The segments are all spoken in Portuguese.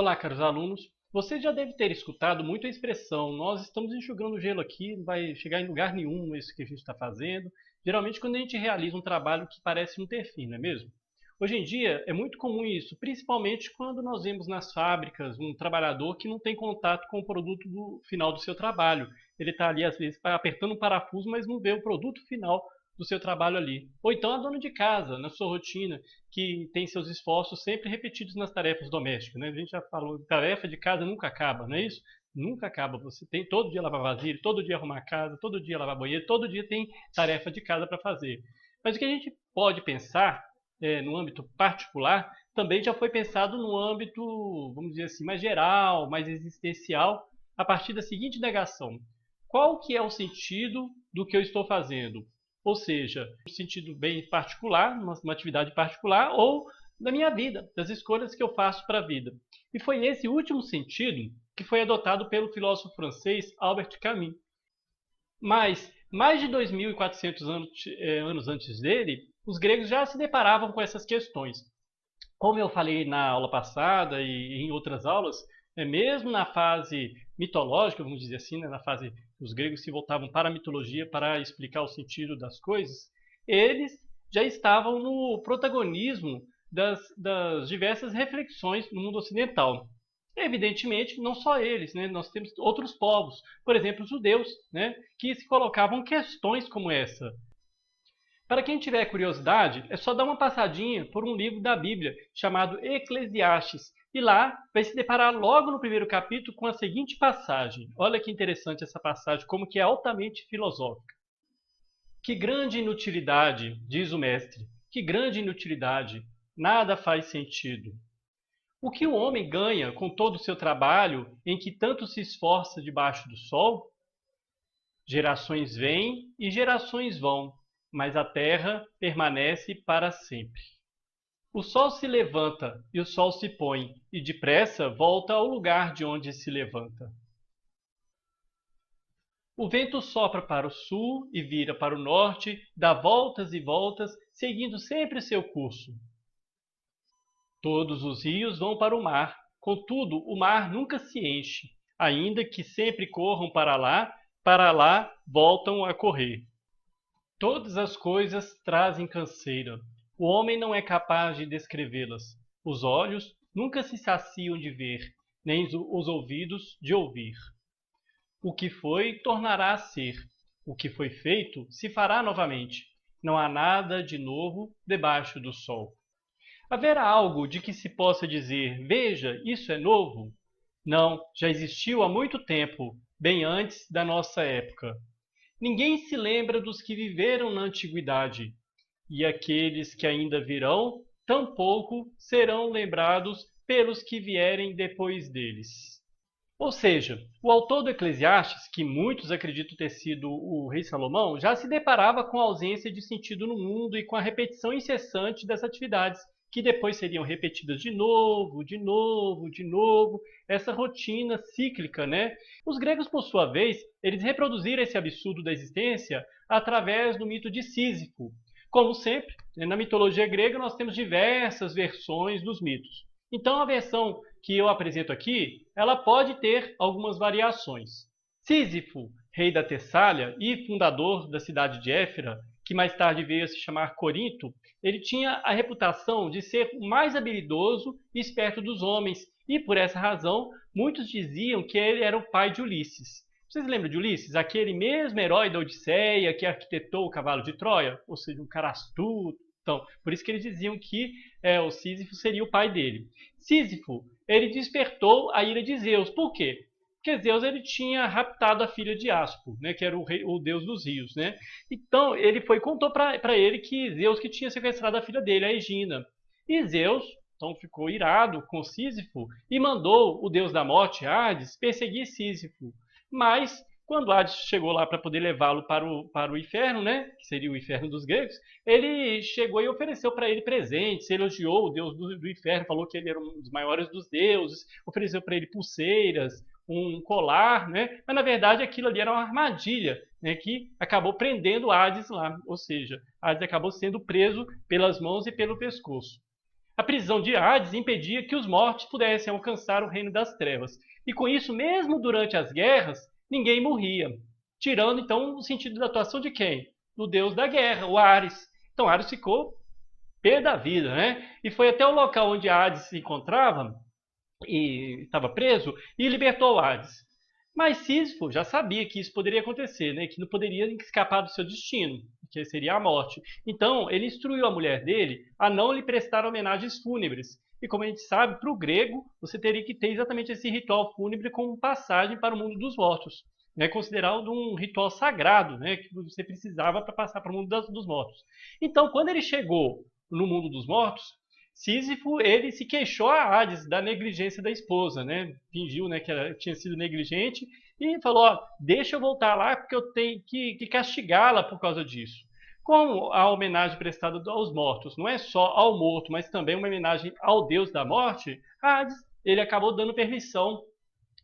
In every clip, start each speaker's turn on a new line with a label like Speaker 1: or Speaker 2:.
Speaker 1: Olá, caros alunos. Você já deve ter escutado muito a expressão nós estamos enxugando gelo aqui, não vai chegar em lugar nenhum isso que a gente está fazendo. Geralmente quando a gente realiza um trabalho que parece não ter fim, não é mesmo? Hoje em dia é muito comum isso, principalmente quando nós vemos nas fábricas um trabalhador que não tem contato com o produto final do seu trabalho. Ele está ali às vezes apertando um parafuso, mas não vê o produto final do seu trabalho ali. Ou então a dona de casa, na sua rotina, que tem seus esforços sempre repetidos nas tarefas domésticas, né? A gente já falou, tarefa de casa nunca acaba, não é isso? Nunca acaba. Você tem todo dia lavar vasilha, todo dia arrumar a casa, todo dia lavar banheiro, todo dia tem tarefa de casa para fazer. Mas o que a gente pode pensar no âmbito particular também já foi pensado no âmbito, vamos dizer assim, mais geral, mais existencial, a partir da seguinte negação: qual que é o sentido do que eu estou fazendo? Ou seja, um sentido bem particular, uma atividade particular, ou da minha vida, das escolhas que eu faço para a vida. E foi esse último sentido que foi adotado pelo filósofo francês Albert Camus. Mas, mais de 2.400 anos antes dele, os gregos já se deparavam com essas questões. Como eu falei na aula passada e em outras aulas, mesmo na fase mitológica, vamos dizer assim, né, na fase que os gregos se voltavam para a mitologia para explicar o sentido das coisas, eles já estavam no protagonismo das diversas reflexões no mundo ocidental. Evidentemente, não só eles, né? Nós temos outros povos, por exemplo, os judeus, né? Que se colocavam questões como essa. Para quem tiver curiosidade, é só dar uma passadinha por um livro da Bíblia chamado Eclesiastes. E lá vai se deparar logo no primeiro capítulo com a seguinte passagem. Olha que interessante essa passagem, como que é altamente filosófica. Que grande inutilidade, diz o mestre, que grande inutilidade, nada faz sentido. O que o homem ganha com todo o seu trabalho em que tanto se esforça debaixo do sol? Gerações vêm e gerações vão, mas a terra permanece para sempre. O sol se levanta e o sol se põe, e depressa volta ao lugar de onde se levanta. O vento sopra para o sul e vira para o norte, dá voltas e voltas, seguindo sempre seu curso. Todos os rios vão para o mar, contudo o mar nunca se enche, ainda que sempre corram para lá voltam a correr. Todas as coisas trazem canseira. O homem não é capaz de descrevê-las. Os olhos nunca se saciam de ver, nem os ouvidos de ouvir. O que foi, tornará a ser. O que foi feito, se fará novamente. Não há nada de novo debaixo do sol. Haverá algo de que se possa dizer, veja, isso é novo? Não, já existiu há muito tempo, bem antes da nossa época. Ninguém se lembra dos que viveram na antiguidade, e aqueles que ainda virão, tampouco serão lembrados pelos que vierem depois deles. Ou seja, o autor do Eclesiastes, que muitos acreditam ter sido o rei Salomão, já se deparava com a ausência de sentido no mundo e com a repetição incessante das atividades, que depois seriam repetidas de novo, de novo, de novo, essa rotina cíclica, né? Os gregos, por sua vez, eles reproduziram esse absurdo da existência através do mito de Sísifo. Como sempre, na mitologia grega nós temos diversas versões dos mitos. Então a versão que eu apresento aqui, ela pode ter algumas variações. Sísifo, rei da Tessália e fundador da cidade de Éfira, que mais tarde veio a se chamar Corinto, ele tinha a reputação de ser o mais habilidoso e esperto dos homens, e por essa razão muitos diziam que ele era o pai de Ulisses. Vocês lembram de Ulisses? Aquele mesmo herói da Odisseia que arquitetou o cavalo de Troia? Ou seja, um cara astuto. Então, por isso que eles diziam que o Sísifo seria o pai dele. Sísifo, ele despertou a ira de Zeus. Por quê? Porque Zeus ele tinha raptado a filha de Aspo, né, que era o deus dos rios, né? Então ele contou para ele que Zeus que tinha sequestrado a filha dele, a Egina. E Zeus então ficou irado com Sísifo e mandou o deus da morte, Hades, perseguir Sísifo. Mas quando Hades chegou lá para poder levá-lo para o inferno, né, que seria o inferno dos gregos, ele chegou e ofereceu para ele presentes, elogiou o deus do inferno, falou que ele era um dos maiores dos deuses, ofereceu para ele pulseiras, um colar, né? Mas na verdade aquilo ali era uma armadilha, né? Que acabou prendendo Hades lá, ou seja, Hades acabou sendo preso pelas mãos e pelo pescoço. A prisão de Hades impedia que os mortos pudessem alcançar o reino das trevas. E com isso, mesmo durante as guerras, ninguém morria. Tirando, então, o sentido da atuação de quem? Do deus da guerra, o Ares. Então, Ares ficou pé da vida, né? E foi até o local onde Hades se encontrava, e estava preso, e libertou Hades. Mas Sísifo já sabia que isso poderia acontecer, né? Que não poderia escapar do seu destino, que seria a morte. Então, ele instruiu a mulher dele a não lhe prestar homenagens fúnebres. E como a gente sabe, para o grego, você teria que ter exatamente esse ritual fúnebre como passagem para o mundo dos mortos. Né, considerado um ritual sagrado, né, que você precisava para passar para o mundo dos mortos. Então, quando ele chegou no mundo dos mortos, Sísifo ele se queixou a Hades da negligência da esposa, né? Fingiu, né, que ela tinha sido negligente e falou: ó, deixa eu voltar lá porque eu tenho que castigá-la por causa disso. Como a homenagem prestada aos mortos não é só ao morto, mas também uma homenagem ao deus da morte, Hades ele acabou dando permissão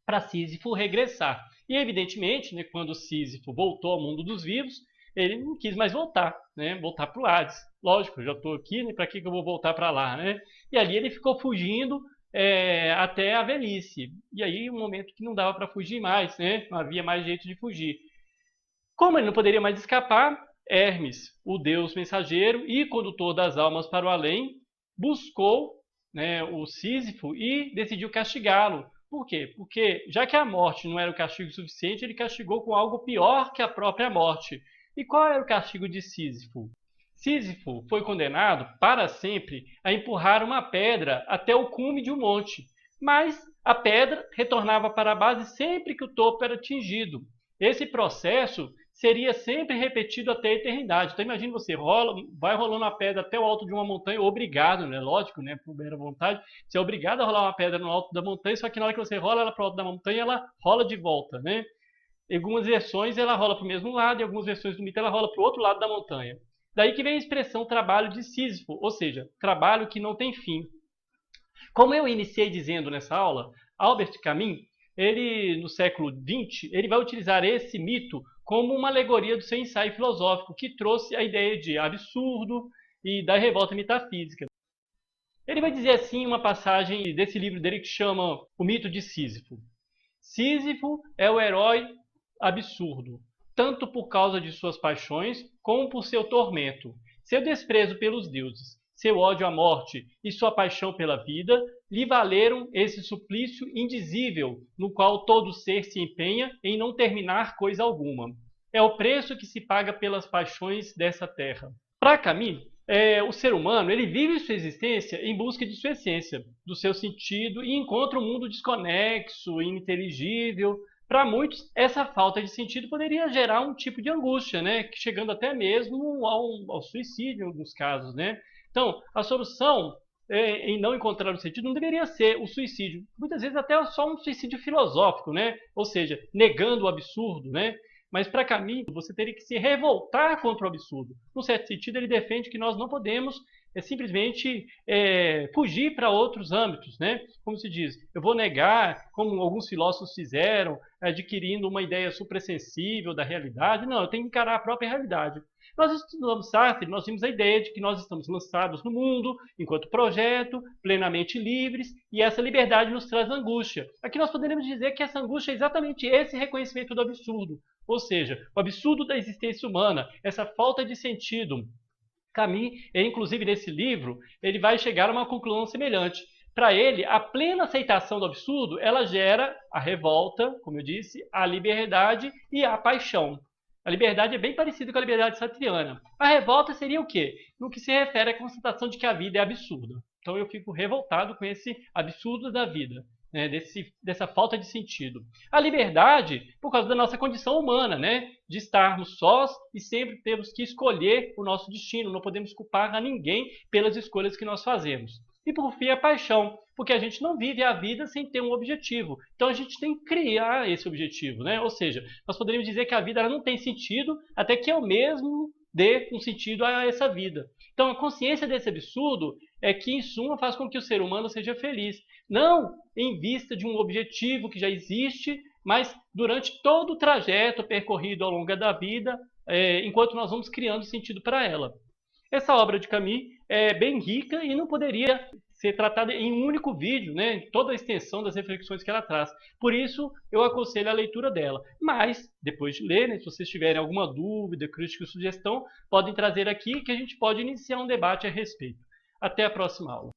Speaker 1: para Sísifo regressar. E evidentemente, né, quando Sísifo voltou ao mundo dos vivos, ele não quis mais voltar, né? Voltar para o Hades. Lógico, eu já estou aqui, né? Para que eu vou voltar para lá, né? E ali ele ficou fugindo até a velhice. E aí um momento que não dava para fugir mais, né? Não havia mais jeito de fugir. Como ele não poderia mais escapar, Hermes, o deus mensageiro e condutor das almas para o além, buscou, né, o Sísifo e decidiu castigá-lo. Por quê? Porque já que a morte não era o castigo suficiente, ele castigou com algo pior que a própria morte. E qual era o castigo de Sísifo? Sísifo foi condenado para sempre a empurrar uma pedra até o cume de um monte, mas a pedra retornava para a base sempre que o topo era atingido. Esse processo seria sempre repetido até a eternidade. Então imagine você, vai rolando a pedra até o alto de uma montanha, obrigado, né? Lógico, né? Por mera vontade. Você é obrigado a rolar uma pedra no alto da montanha, só que na hora que você rola ela para o alto da montanha, ela rola de volta, né? Em algumas versões ela rola para o mesmo lado, em algumas versões do mito ela rola para o outro lado da montanha. Daí que vem a expressão trabalho de Sísifo, ou seja, trabalho que não tem fim. Como eu iniciei dizendo nessa aula, Albert Camus, ele no século XX, ele vai utilizar esse mito como uma alegoria do seu ensaio filosófico, que trouxe a ideia de absurdo e da revolta metafísica. Ele vai dizer assim uma passagem desse livro dele que chama O Mito de Sísifo. Sísifo é o herói absurdo, tanto por causa de suas paixões, como por seu tormento. Seu desprezo pelos deuses, seu ódio à morte e sua paixão pela vida lhe valeram esse suplício indizível, no qual todo ser se empenha em não terminar coisa alguma. É o preço que se paga pelas paixões dessa terra. Para Camus, o ser humano ele vive sua existência em busca de sua essência, do seu sentido, e encontra um mundo desconexo, ininteligível. Para muitos, essa falta de sentido poderia gerar um tipo de angústia, né? Chegando até mesmo ao suicídio em alguns casos, né? Então, a solução em não encontrar o sentido não deveria ser o suicídio. Muitas vezes até só um suicídio filosófico, né? Ou seja, negando o absurdo, né? Mas para Camus, você teria que se revoltar contra o absurdo. Num certo sentido, ele defende que nós não podemos simplesmente fugir para outros âmbitos, né? Como se diz, eu vou negar, como alguns filósofos fizeram, adquirindo uma ideia suprassensível da realidade. Não, eu tenho que encarar a própria realidade. Nós estudamos Sartre, nós temos a ideia de que nós estamos lançados no mundo, enquanto projeto, plenamente livres, e essa liberdade nos traz angústia. Aqui nós poderíamos dizer que essa angústia é exatamente esse reconhecimento do absurdo, ou seja, o absurdo da existência humana, essa falta de sentido. Camus, inclusive nesse livro, ele vai chegar a uma conclusão semelhante. Para ele, a plena aceitação do absurdo, ela gera a revolta, como eu disse, a liberdade e a paixão. A liberdade é bem parecida com a liberdade sartriana. A revolta seria o quê? No que se refere à constatação de que a vida é absurda. Então eu fico revoltado com esse absurdo da vida, né? Dessa falta de sentido. A liberdade, por causa da nossa condição humana, né? De estarmos sós e sempre temos que escolher o nosso destino. Não podemos culpar a ninguém pelas escolhas que nós fazemos. E por fim, a paixão, porque a gente não vive a vida sem ter um objetivo. Então a gente tem que criar esse objetivo, né? Ou seja, nós poderíamos dizer que a vida ela não tem sentido até que eu mesmo dê um sentido a essa vida. Então a consciência desse absurdo é que, em suma, faz com que o ser humano seja feliz. Não em vista de um objetivo que já existe, mas durante todo o trajeto percorrido ao longo da vida, enquanto nós vamos criando sentido para ela. Essa obra de Camus é bem rica e não poderia ser tratada em um único vídeo, né? Toda a extensão das reflexões que ela traz. Por isso, eu aconselho a leitura dela. Mas, depois de ler, né, se vocês tiverem alguma dúvida, crítica ou sugestão, podem trazer aqui que a gente pode iniciar um debate a respeito. Até a próxima aula.